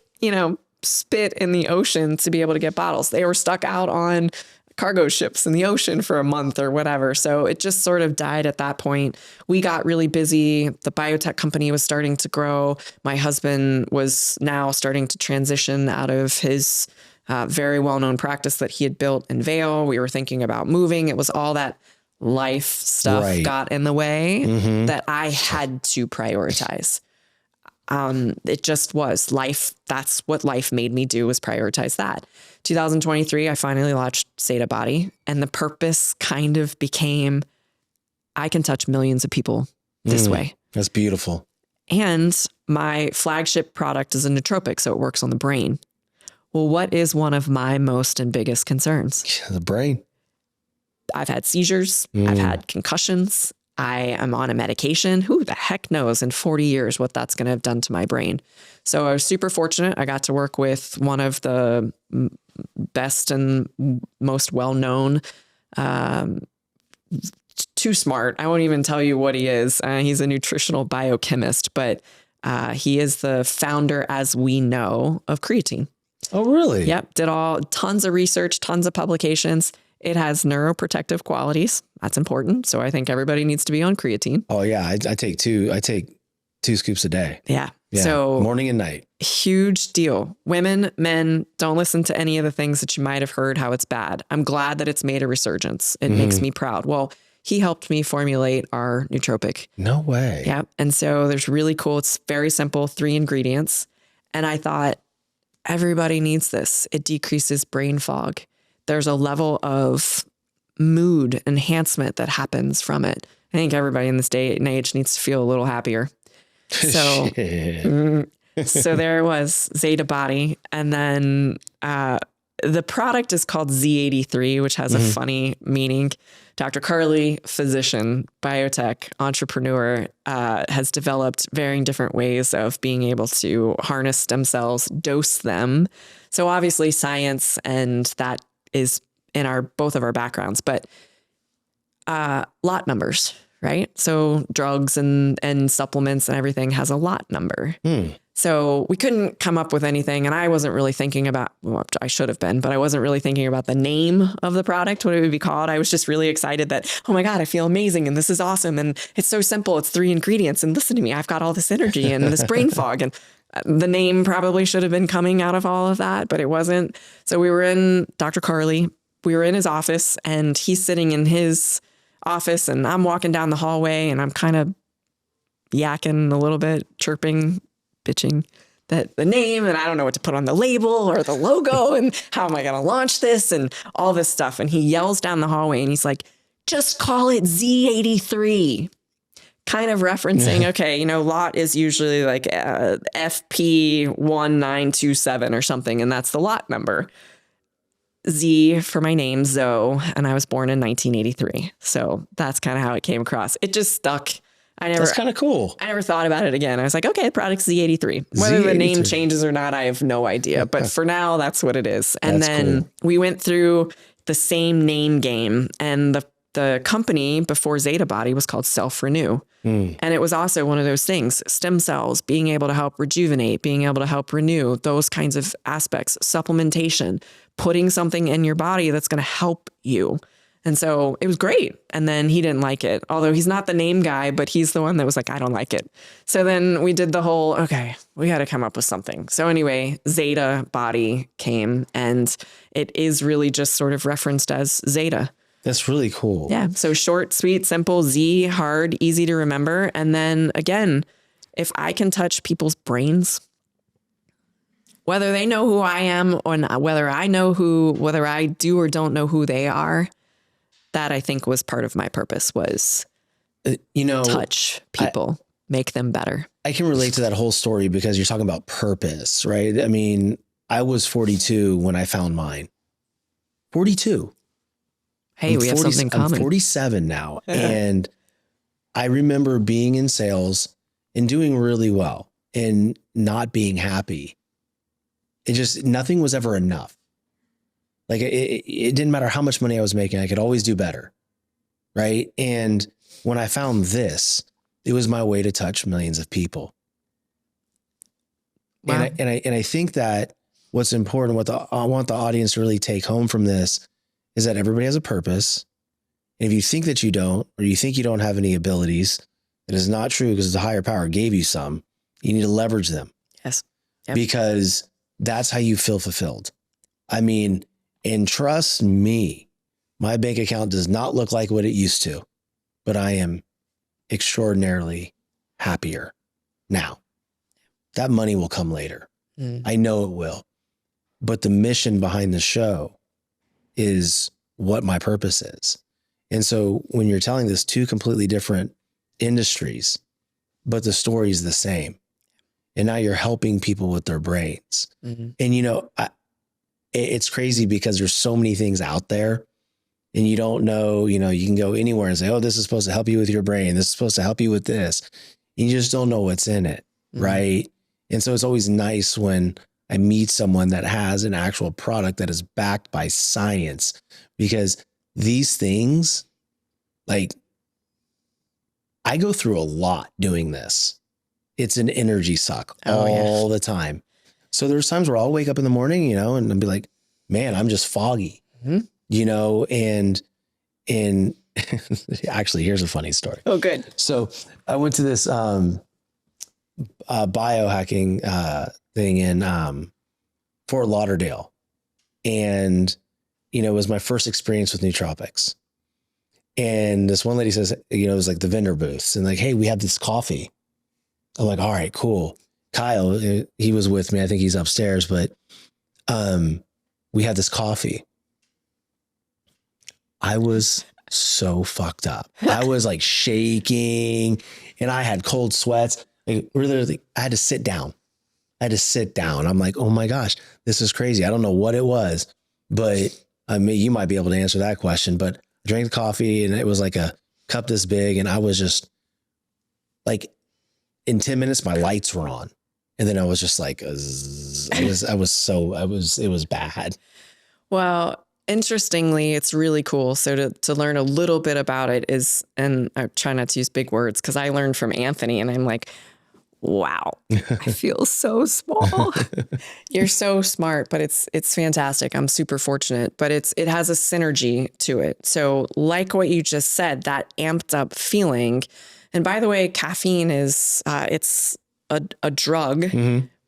spit in the ocean to be able to get bottles? They were stuck out on cargo ships in the ocean for a month or whatever. So it just sort of died at that point. We got really busy. The biotech company was starting to grow. My husband was now starting to transition out of his very well-known practice that he had built in Vail. We were thinking about moving. It was all that life stuff got in the way that I had to prioritize. It just was life. That's what life made me do, was prioritize that. 2023, I finally launched Zeta Body, and the purpose kind of became, I can touch millions of people this way.
That's beautiful.
And my flagship product is a nootropic, so it works on the brain. Well, what is one of my most and biggest concerns?
The brain.
I've had seizures. I've had concussions. I am on a medication. Who the heck knows in 40 years what that's going to have done to my brain. So I was super fortunate. I got to work with one of the best and most well-known, too smart. I won't even tell you what he is. He's a nutritional biochemist, but he is the founder, as we know, of creatine.
Oh, really?
Yep. Did tons of research, tons of publications. It has neuroprotective qualities. That's important. So I think everybody needs to be on creatine.
Oh yeah. I take two scoops a day.
Yeah.
Yeah.
So
morning and night.
Huge deal. Women, men, don't listen to any of the things that you might have heard how it's bad. I'm glad that it's made a resurgence. It makes me proud. Well, he helped me formulate our nootropic.
No way.
Yeah. And so there's really cool. It's very simple, 3 ingredients. And I thought everybody needs this. It decreases brain fog. There's a level of mood enhancement that happens from it. I think everybody in this day and age needs to feel a little happier. So, so there was Zeta Body. And then the product is called Z83, which has a funny meaning. Dr. Carly, physician, biotech, entrepreneur, has developed varying different ways of being able to harness stem cells, dose them. So obviously science, and that is in both of our backgrounds, but lot numbers, right? So drugs and supplements and everything has a lot number. So we couldn't come up with anything. And I wasn't really thinking about, well, I should have been, but I wasn't really thinking about the name of the product, what it would be called. I was just really excited that, oh my God, I feel amazing. And this is awesome. And it's so simple. It's 3 ingredients. And listen to me, I've got all this energy and this brain fog. And the name probably should have been coming out of all of that, but it wasn't. So we were in Dr. Carly. We were in his office and he's sitting in his office and I'm walking down the hallway and I'm kind of yakking a little bit, chirping, bitching the name, and I don't know what to put on the label or the logo and how am I going to launch this and all this stuff. And he yells down the hallway and he's like, just call it Z83. Kind of referencing, okay, lot is usually like FP1927 or something, and that's the lot number. Z for my name, Zoe, and I was born in 1983. So that's kind of how it came across. It just stuck.
That's kind of cool.
I never thought about it again. I was like, okay, the product's Z83. Whether the name changes or not, I have no idea. But for now, that's what it is. And then we went through the same name game. And the company before Zeta Body was called Self Renew. And it was also one of those things, stem cells, being able to help rejuvenate, being able to help renew, those kinds of aspects, supplementation, putting something in your body that's going to help you. And so it was great. And then he didn't like it, although he's not the name guy, but he's the one that was like, I don't like it. So then we did the whole, okay, we got to come up with something. So anyway, Zeta Body came, and it is really just sort of referenced as Zeta.
That's really cool.
Yeah. So short, sweet, simple, Z, hard, easy to remember. And then again, if I can touch people's brains, whether they know who I am or not, whether I do or don't know who they are, that I think was part of my purpose was, touch people, make them better.
I can relate to that whole story because you're talking about purpose, right? I mean, I was 42 when I found mine. 42.
Hey, we have something in common.
I'm 47 now. And I remember being in sales and doing really well and not being happy. Nothing was ever enough. Like it didn't matter how much money I was making. I could always do better. Right. And when I found this, it was my way to touch millions of people. Wow. And I think that what's important, I want the audience to really take home from this is that everybody has a purpose. And if you think that you don't, or you think you don't have any abilities, that is not true because the higher power gave you some. You need to leverage them.
Yes. Yep.
Because that's how you feel fulfilled. I mean, and trust me, my bank account does not look like what it used to, but I am extraordinarily happier now. That money will come later. I know it will. But the mission behind the show is what my purpose is. And so when you're telling this two completely different industries, but the story is the same, and now you're helping people with their brains. And, it's crazy because there's so many things out there and you don't know, you can go anywhere and say, oh, this is supposed to help you with your brain. This is supposed to help you with this. And you just don't know what's in it. Right. And so it's always nice when I meet someone that has an actual product that is backed by science, because these things, like, I go through a lot doing this. It's an energy suck all the time. So there's times where I'll wake up in the morning, and I'll be like, man, I'm just foggy, and actually, here's a funny story.
Oh, good.
So I went to this biohacking thing in Fort Lauderdale. And, it was my first experience with nootropics. And this one lady says, it was like the vendor booths and like, hey, we have this coffee. I'm like, all right, cool. Kyle, he was with me. I think he's upstairs, but we had this coffee. I was so fucked up. I was like shaking and I had cold sweats. Like, literally, I had to sit down. I'm like, oh my gosh, this is crazy. I don't know what it was, but you might be able to answer that question. But I drank the coffee and it was like a cup this big. And I was just like, in 10 minutes, my lights were on. And then I was just like, it was bad.
Well, interestingly, it's really cool. So to learn a little bit about it is, and I try not to use big words because I learned from Anthony and I'm like, wow, I feel so small. You're so smart, but it's fantastic. I'm super fortunate, but it has a synergy to it. So like what you just said, that amped up feeling. And by the way, caffeine is, it's a drug,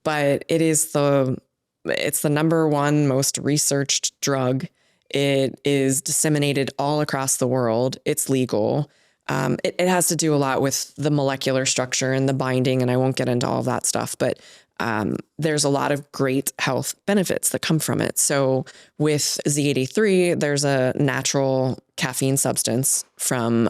but it's the number one most researched drug. It is disseminated all across the world. It's legal. It has to do a lot with the molecular structure and the binding, and I won't get into all of that stuff, but there's a lot of great health benefits that come from it. So with Z83, there's a natural caffeine substance from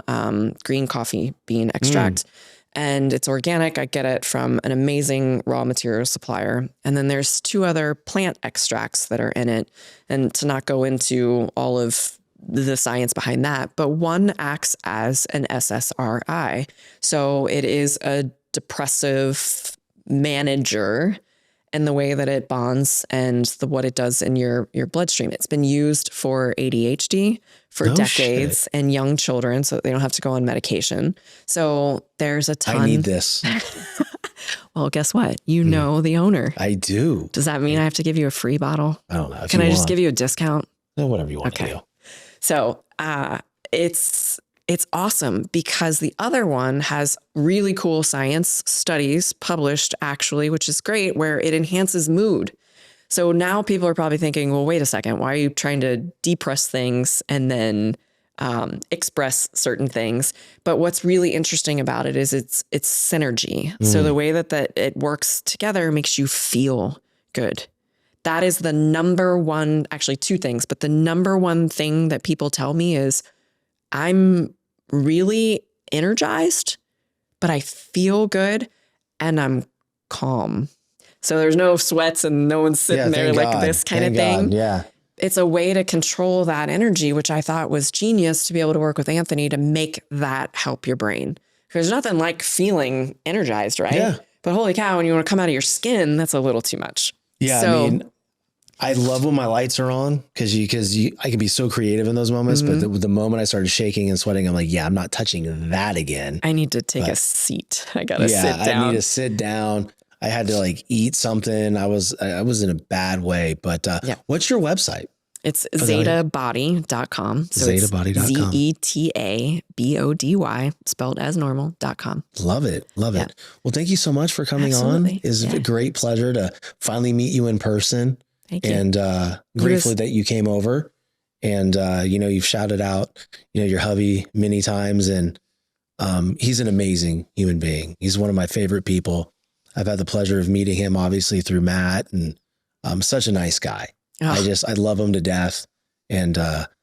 green coffee bean extract. And it's organic. I get it from an amazing raw material supplier. And then there's 2 other plant extracts that are in it. And to not go into all of the science behind that, but one acts as an SSRI. So it is a depressive manager. and the way that it bonds and what it does in your bloodstream. It's been used for ADHD for decades and young children, so they don't have to go on medication. So there's a ton.
I need this.
Well, guess what? You know the owner.
I do.
Does that mean I have to give you a free bottle?
I don't know.
Can I just give you a discount?
Whatever you want to do.
So it's awesome because the other one has really cool science studies published actually, which is great, where it enhances mood. So now people are probably thinking, well, wait a second, why are you trying to depress things and then express certain things? But what's really interesting about it is it's synergy. So the way that it works together makes you feel good. That is the number one, actually two things, but the number one thing that people tell me is I'm really energized, but I feel good and I'm calm. So there's no sweats and no one's sitting there like this kind of thing.
Yeah.
It's a way to control that energy, which I thought was genius to be able to work with Anthony to make that help your brain. There's nothing like feeling energized, right?
Yeah.
But holy cow, when you want to come out of your skin, that's a little too much.
Yeah.
So,
I mean, I love when my lights are on because I can be so creative in those moments. But the moment I started shaking and sweating, I'm like, yeah, I'm not touching that again.
I need to take a seat. I got to sit down.
I need to sit down. I had to like eat something. I was in a bad way, but what's your website?
It's zetabody.com. So
zetabody.com.
ZETABODY spelled as normal.com.
Love it. Love it. Well, thank you so much for coming on. It's a great pleasure to finally meet you in person.
Thank you.
And grateful that you came over and, you've shouted out, your hubby many times and he's an amazing human being. He's one of my favorite people. I've had the pleasure of meeting him obviously through Matt and such a nice guy. Oh. I love him to death. And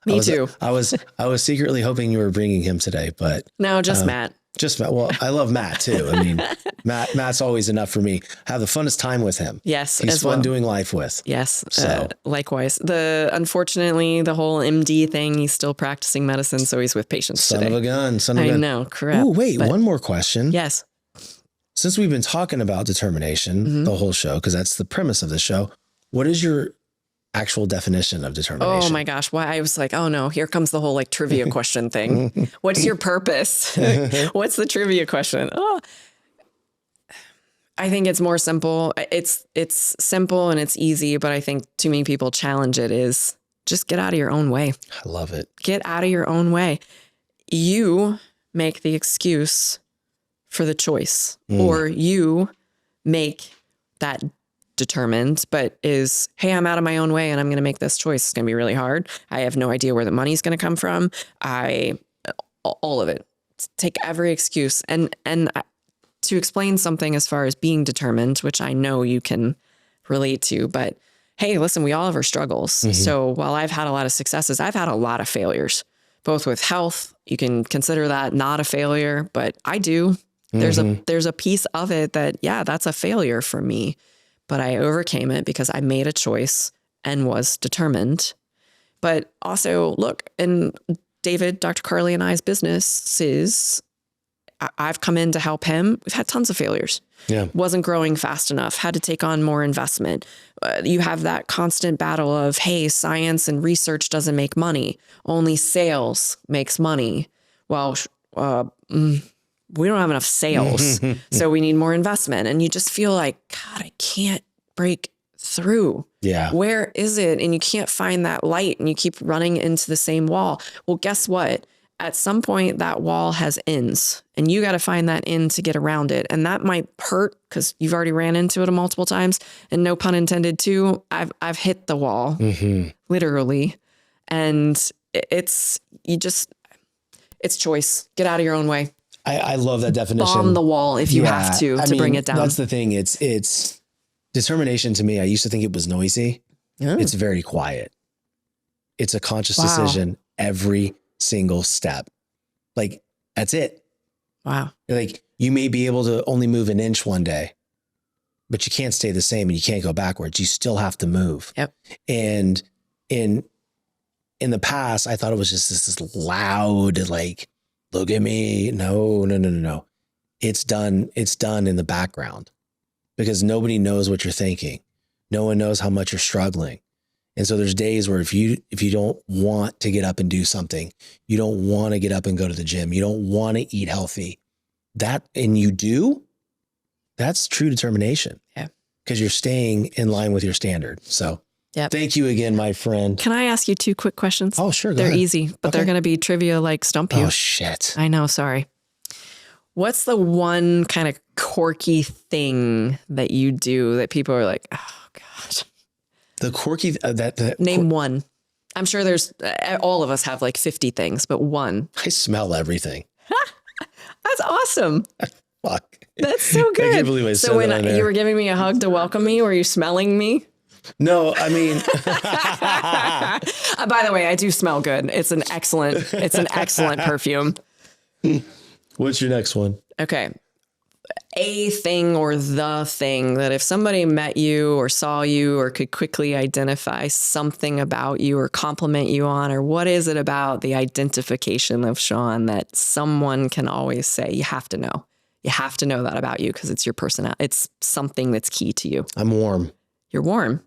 me too.
I was secretly hoping you were bringing him today, but
no, just Matt.
Just Matt. Well, I love Matt too. I mean, Matt's always enough for me. I have the funnest time with him.
Yes.
He's fun doing life with.
Yes. So likewise, unfortunately, the whole MD thing, he's still practicing medicine. So he's with patients today.
Son of a gun.
I know. Correct.
Oh, wait, one more question.
Yes.
Since we've been talking about determination, the whole show, because that's the premise of the show, what is your actual definition of determination?
Oh my gosh. Why? I was like, oh no, here comes the whole like trivia question thing. What's your purpose? What's the trivia question? Oh, I think it's more simple. It's simple and it's easy, but I think too many people challenge it is just get out of your own way.
I love it.
Get out of your own way. You make the excuse for the choice or you make that determined, but is, hey, I'm out of my own way and I'm going to make this choice. It's going to be really hard. I have no idea where the money's going to come from. All of it. Take every excuse. And to explain something as far as being determined, which I know you can relate to, but hey, listen, we all have our struggles. So while I've had a lot of successes, I've had a lot of failures, both with health. You can consider that not a failure, but I do. There's a piece of it that, yeah, that's a failure for me. But I overcame it because I made a choice and was determined. But also, look, in David, Dr. Carly and I's businesses, I've come in to help him. We've had tons of failures. Yeah. Wasn't growing fast enough, had to take on more investment. You have that constant battle of, hey, science and research doesn't make money. Only sales makes money. Well, we don't have enough sales, so we need more investment. And you just feel like, God, I can't break through. Yeah. Where is it? And you can't find that light and you keep running into the same wall. Well, guess what? At some point that wall has ends and you got to find that end to get around it. And that might hurt because you've already ran into it multiple times, and no pun intended too. I've hit the wall literally. And it's choice. Get out of your own way.
I love that definition.
Bomb the wall if you have to bring it down.
That's the thing. It's determination to me. I used to think it was noisy. Oh. It's very quiet. It's a conscious decision every single step. Like, that's it. Wow. Like, you may be able to only move an inch one day, but you can't stay the same and you can't go backwards. You still have to move. Yep. And in the past, I thought it was just this loud, like, look at me. No. It's done in the background. because nobody knows what you're thinking. No one knows how much you're struggling. And so there's days where if you don't want to get up and do something, you don't want to get up and go to the gym, you don't want to eat healthy, and you do, that's true determination.
Yeah.
Because you're staying in line with your standard. So thank you again, my friend.
Can I ask you 2 quick questions?
Oh, sure.
They're easy, but they're going to be trivia like Stump You.
Oh, shit.
I know. Sorry. What's the one kind of quirky thing that you do that people are like, oh, God?
The quirky,
Name one. I'm sure there's, all of us have like 50 things, but one.
I smell everything.
That's awesome.
Fuck.
That's so good.
I can't believe I said
so when
that on there.
you were giving me a hug to welcome me, were you smelling me?
No, I mean.
By the way, I do smell good. It's an excellent perfume.
What's your next one?
Okay. A thing or the thing that if somebody met you or saw you or could quickly identify something about you or compliment you on, or what is it about the identification of Shawn that someone can always say, you have to know. You have to know that about you because it's your personality. It's something that's key to you.
I'm warm.
You're warm.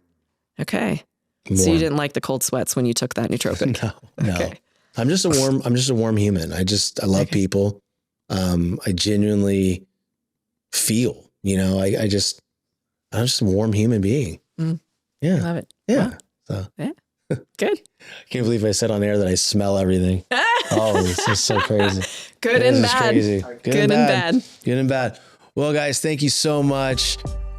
Okay. So you didn't like the cold sweats when you took that nootropic?
No. Okay. I'm just a warm human. I love people. I genuinely feel, I'm just a warm human being.
Mm.
Yeah.
I love it.
Yeah.
Wow.
So
yeah. Good.
I can't believe I said on air that I smell everything. Oh, this is so crazy.
Good and bad.
Crazy.
Good and bad.
Good and bad. Well, guys, thank you so much.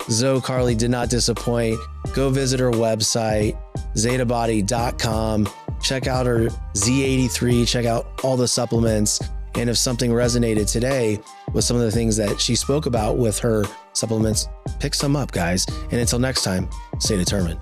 Zoe Carly did not disappoint. Go visit her website, zetabody.com. Check out her Z83. Check out all the supplements. And if something resonated today with some of the things that she spoke about with her supplements, pick some up, guys. And until next time, stay determined.